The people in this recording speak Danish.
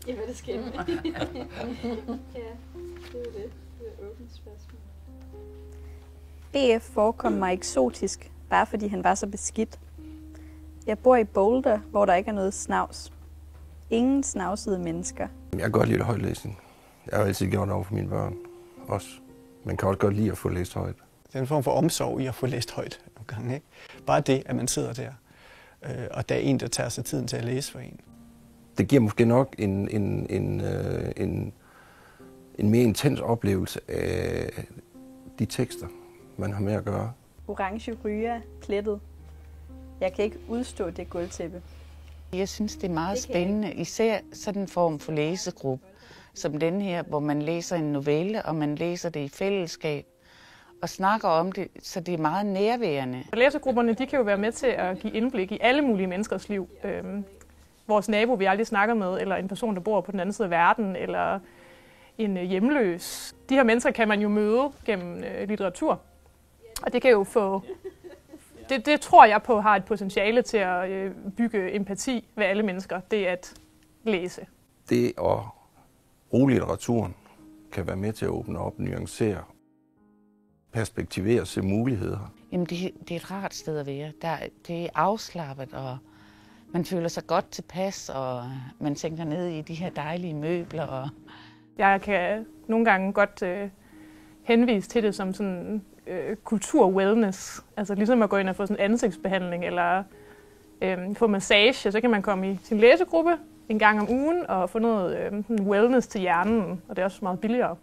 Ja, hvad det skal med. Ja, det er det. Det er åbent spørgsmål. BF forekom mig eksotisk, bare fordi han var så beskidt. Jeg bor i Boulder, hvor der ikke er noget snavs. Ingen snavsede mennesker. Jeg kan godt lide højtlæsning. Jeg har altid gjort det over for mine børn også. Man kan også godt lide at få læst højt. Det er en form for omsorg i at få læst højt nogle gange, ikke? Bare det, at man sidder der, og der er en, der tager sig tiden til at læse for en. Det giver måske nok en mere intens oplevelse af de tekster, man har med at gøre. Orange ryger, plettet. Jeg kan ikke udstå det gulvtæppe. Jeg synes, det er meget spændende, især sådan en form for læsegruppe, som den her, hvor man læser en novelle, og man læser det i fællesskab, og snakker om det, så det er meget nærværende. Læsegrupperne, de kan jo være med til at give indblik i alle mulige menneskers liv. Vores nabo, vi aldrig snakker med, eller en person, der bor på den anden side af verden, eller en hjemløs. De her mennesker kan man jo møde gennem litteratur, og det kan jo få... Det tror jeg på har et potentiale til at bygge empati ved alle mennesker, det er at læse. Det at bruge litteraturen kan være med til at åbne op, nuancere, perspektivere, se muligheder. Jamen det er et rart sted at være. Det er afslappet, og man føler sig godt tilpas, og man tænker ned i de her dejlige møbler. Og jeg kan nogle gange godt henvise til det som sådan kultur-wellness. Altså ligesom at gå ind og få sådan en ansigtsbehandling eller få massage, så kan man komme i sin læsegruppe en gang om ugen og få noget wellness til hjernen, og det er også meget billigere.